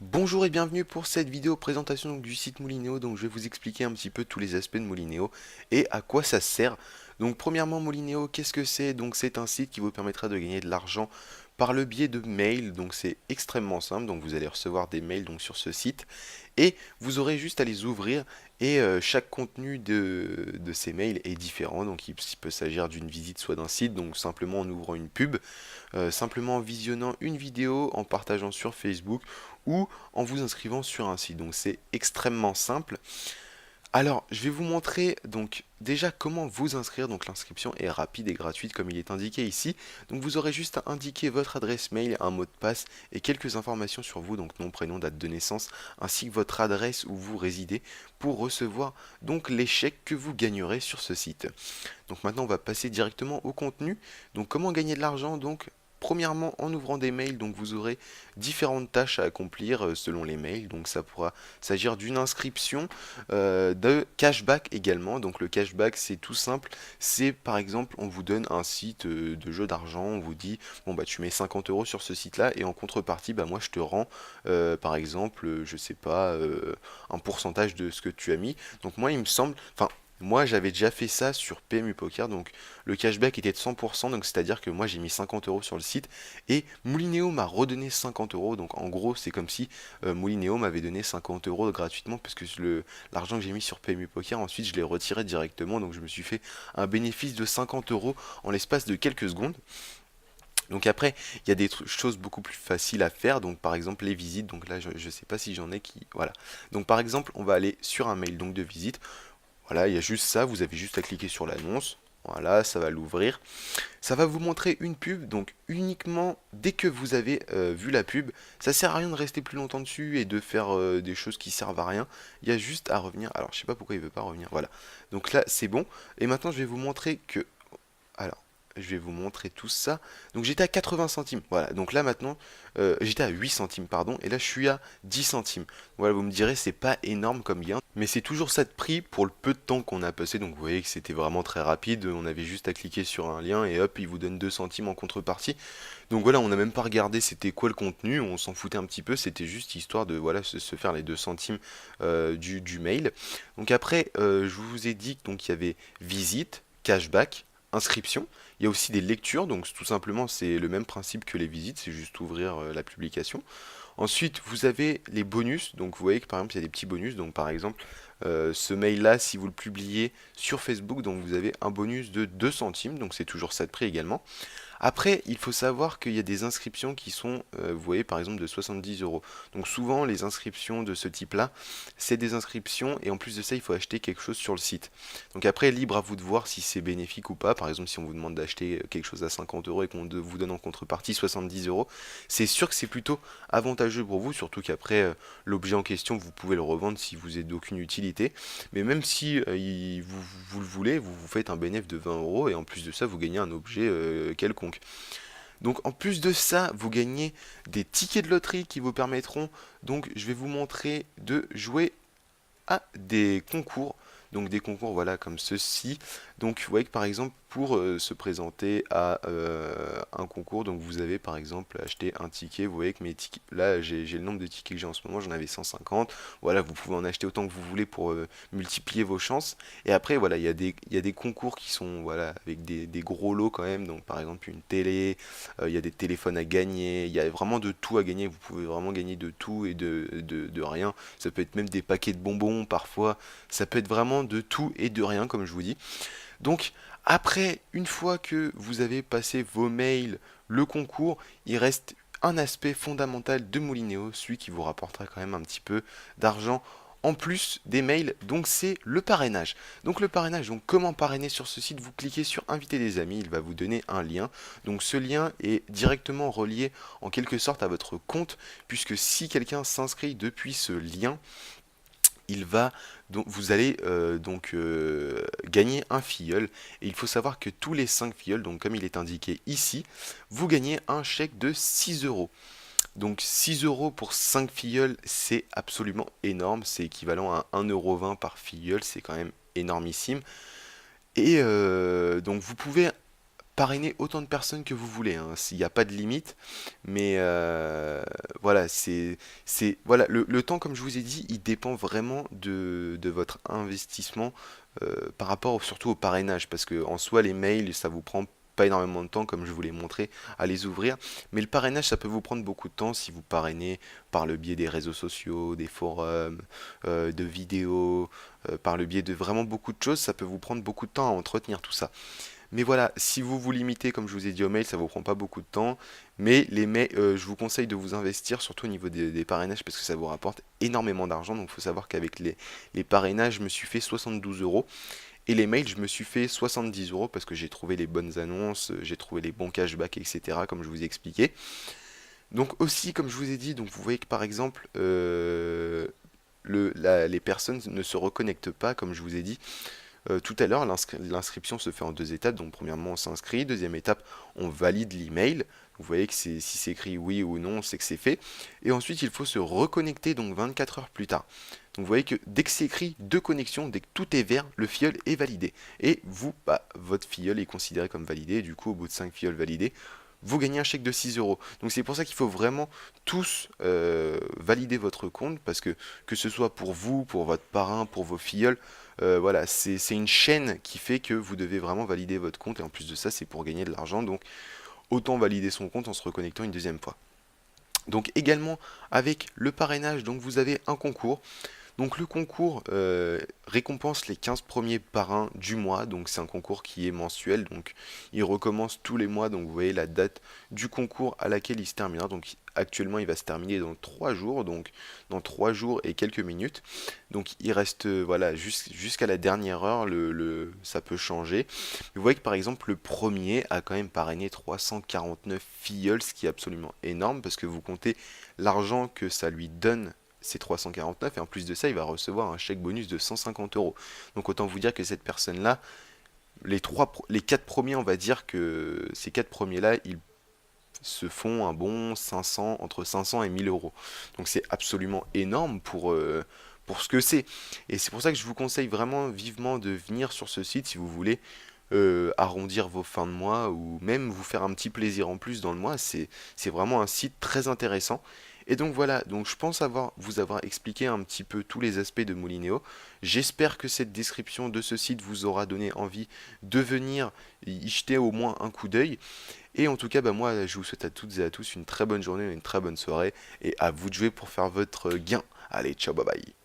Bonjour et bienvenue pour cette vidéo présentation du site Moulinéo. Donc je vais vous expliquer un petit peu tous les aspects de Moulinéo et à quoi ça sert. Donc premièrement, Moulinéo, qu'est-ce que c'est? Donc c'est un site qui vous permettra de gagner de l'argent par le biais de mails. Donc c'est extrêmement simple. Donc vous allez recevoir des mails donc sur ce site et vous aurez juste à les ouvrir et chaque contenu de ces mails est différent. Donc il peut s'agir d'une visite soit d'un site, donc simplement en ouvrant une pub, simplement en visionnant une vidéo, en partageant sur Facebook ou en vous inscrivant sur un site. Donc c'est extrêmement simple. Alors, je vais vous montrer donc déjà comment vous inscrire. Donc l'inscription est rapide et gratuite comme il est indiqué ici. Donc vous aurez juste à indiquer votre adresse mail, un mot de passe et quelques informations sur vous, donc nom, prénom, date de naissance, ainsi que votre adresse où vous résidez pour recevoir donc les chèques que vous gagnerez sur ce site. Donc maintenant on va passer directement au contenu. Donc comment gagner de l'argent? Donc premièrement, en ouvrant des mails, donc vous aurez différentes tâches à accomplir selon les mails. Donc ça pourra s'agir d'une inscription, de cashback également. Donc le cashback, c'est tout simple. C'est par exemple, on vous donne un site de jeu d'argent. On vous dit, bon bah tu mets 50 euros sur ce site-là et en contrepartie, bah moi je te rends, par exemple, je sais pas, un pourcentage de ce que tu as mis. Donc moi, il me semble, enfin moi, j'avais déjà fait ça sur PMU Poker, donc le cashback était de 100%, donc c'est-à-dire que moi j'ai mis 50 euros sur le site et Moulinéo m'a redonné 50 euros. Donc en gros, c'est comme si Moulinéo m'avait donné 50 euros gratuitement, parce que l'argent que j'ai mis sur PMU Poker, ensuite je l'ai retiré directement, donc je me suis fait un bénéfice de 50 euros en l'espace de quelques secondes. Donc après, il y a des choses beaucoup plus faciles à faire, donc par exemple les visites, donc là je ne sais pas si j'en ai qui... Voilà. Donc par exemple, on va aller sur un mail donc de visite. Voilà, il y a juste ça, vous avez juste à cliquer sur l'annonce. Voilà, ça va l'ouvrir. Ça va vous montrer une pub, donc uniquement dès que vous avez vu la pub. Ça sert à rien de rester plus longtemps dessus et de faire des choses qui servent à rien. Il y a juste à revenir. Alors, je sais pas pourquoi il veut pas revenir. Voilà. Donc là, c'est bon. Et maintenant, je vais vous montrer que... Alors, je vais vous montrer tout ça. Donc j'étais à 80 centimes. Voilà. Donc là maintenant, j'étais à 8 centimes, pardon. Et là, je suis à 10 centimes. Voilà, vous me direz, c'est pas énorme comme gain. Mais c'est toujours ça de prix pour le peu de temps qu'on a passé. Donc vous voyez que c'était vraiment très rapide. On avait juste à cliquer sur un lien et hop, il vous donne 2 centimes en contrepartie. Donc voilà, on n'a même pas regardé c'était quoi le contenu. On s'en foutait un petit peu. C'était juste histoire de voilà, se faire les 2 centimes du mail. Donc après, je vous ai dit donc il y avait visite, cashback, inscription. Il y a aussi des lectures, donc tout simplement c'est le même principe que les visites, c'est juste ouvrir la publication. Ensuite, vous avez les bonus. Donc, vous voyez que par exemple, il y a des petits bonus. Donc, par exemple, ce mail-là, si vous le publiez sur Facebook, donc vous avez un bonus de 2 centimes. Donc, c'est toujours ça de prix également. Après, il faut savoir qu'il y a des inscriptions qui sont, vous voyez, par exemple, de 70 euros. Donc, souvent, les inscriptions de ce type-là, c'est des inscriptions et en plus de ça, il faut acheter quelque chose sur le site. Donc, après, libre à vous de voir si c'est bénéfique ou pas. Par exemple, si on vous demande d'acheter quelque chose à 50 euros et qu'on vous donne en contrepartie 70 euros, c'est sûr que c'est plutôt avantageux pour vous, surtout qu'après, l'objet en question, vous pouvez le revendre si vous êtes d'aucune utilité. Mais même si vous le voulez, vous vous faites un bénéfice de 20 euros et en plus de ça, vous gagnez un objet quelconque. Donc en plus de ça, vous gagnez des tickets de loterie qui vous permettront, donc je vais vous montrer de jouer à des concours. Donc des concours voilà comme ceci. Donc vous voyez que par exemple pour se présenter à un concours, donc vous avez par exemple acheté un ticket. Vous voyez que mes tickets, là j'ai le nombre de tickets que j'ai en ce moment, j'en avais 150. Voilà, vous pouvez en acheter autant que vous voulez pour multiplier vos chances. Et après voilà, il y a des concours qui sont voilà avec des gros lots quand même. Donc par exemple une télé, il y a des téléphones à gagner, il y a vraiment de tout à gagner. Vous pouvez vraiment gagner de tout et de rien. Ça peut être même des paquets de bonbons parfois. Ça peut être vraiment de tout et de rien, comme je vous dis. Donc, après, une fois que vous avez passé vos mails, le concours, il reste un aspect fondamental de Moulinéo, celui qui vous rapportera quand même un petit peu d'argent en plus des mails, donc c'est le parrainage. Donc le parrainage, donc comment parrainer sur ce site? Vous cliquez sur inviter des amis, il va vous donner un lien. Donc ce lien est directement relié en quelque sorte à votre compte, puisque si quelqu'un s'inscrit depuis ce lien, vous allez gagner un filleul. Et il faut savoir que tous les 5 filleuls, donc comme il est indiqué ici, vous gagnez un chèque de 6 euros. Donc 6 euros pour 5 filleuls, c'est absolument énorme. C'est équivalent à 1,20 € par filleul, c'est quand même énormissime. Et donc vous pouvez parrainer autant de personnes que vous voulez, hein, s'il n'y a pas de limite, mais voilà, voilà, le temps, comme je vous ai dit, il dépend vraiment de votre investissement par rapport surtout au parrainage, parce que en soi, les mails, ça vous prend pas énormément de temps, comme je vous l'ai montré, à les ouvrir, mais le parrainage, ça peut vous prendre beaucoup de temps si vous parrainez par le biais des réseaux sociaux, des forums, de vidéos, par le biais de vraiment beaucoup de choses, ça peut vous prendre beaucoup de temps à entretenir tout ça. Mais voilà, si vous vous limitez, comme je vous ai dit, au mail, ça vous prend pas beaucoup de temps. Mais les mails, je vous conseille de vous investir, surtout au niveau des parrainages, parce que ça vous rapporte énormément d'argent. Donc il faut savoir qu'avec les parrainages, je me suis fait 72 euros. Et les mails, je me suis fait 70 euros parce que j'ai trouvé les bonnes annonces, j'ai trouvé les bons cashbacks, etc. Comme je vous ai expliqué. Donc aussi, comme je vous ai dit, donc vous voyez que par exemple, les personnes ne se reconnectent pas, comme je vous ai dit. Tout à l'heure, l'inscription se fait en deux étapes. Donc, premièrement, on s'inscrit. Deuxième étape, on valide l'email. Vous voyez que si c'est écrit oui ou non, c'est que c'est fait. Et ensuite, il faut se reconnecter donc 24 heures plus tard. Donc, vous voyez que dès que c'est écrit deux connexions, dès que tout est vert, le filleul est validé. Et vous, bah, votre filleul est considéré comme validé. Du coup, au bout de 5 filleuls validés, vous gagnez un chèque de 6 euros. Donc c'est pour ça qu'il faut vraiment tous valider votre compte parce que ce soit pour vous, pour votre parrain, pour vos filleuls, voilà, c'est une chaîne qui fait que vous devez vraiment valider votre compte et en plus de ça, c'est pour gagner de l'argent. Donc autant valider son compte en se reconnectant une deuxième fois. Donc également avec le parrainage, donc vous avez un concours. Donc le concours récompense les 15 premiers parrains du mois, donc c'est un concours qui est mensuel, donc il recommence tous les mois, donc vous voyez la date du concours à laquelle il se terminera, donc actuellement il va se terminer dans 3 jours, donc dans 3 jours et quelques minutes, donc il reste voilà jusqu'à la dernière heure, ça peut changer. Vous voyez que par exemple le premier a quand même parrainé 349 filleuls, ce qui est absolument énorme, parce que vous comptez l'argent que ça lui donne c'est 349 et en plus de ça, il va recevoir un chèque bonus de 150 euros. Donc autant vous dire que cette personne-là, les quatre premiers, on va dire que ces quatre premiers-là, ils se font un bon 500, entre 500 et 1000 euros. Donc c'est absolument énorme pour ce que c'est. Et c'est pour ça que je vous conseille vraiment vivement de venir sur ce site si vous voulez arrondir vos fins de mois ou même vous faire un petit plaisir en plus dans le mois. C'est vraiment un site très intéressant. Et donc voilà, donc je pense vous avoir expliqué un petit peu tous les aspects de Molinéo. J'espère que cette description de ce site vous aura donné envie de venir y jeter au moins un coup d'œil. Et en tout cas, bah moi, je vous souhaite à toutes et à tous une très bonne journée, une très bonne soirée, et à vous de jouer pour faire votre gain. Allez, ciao, bye bye.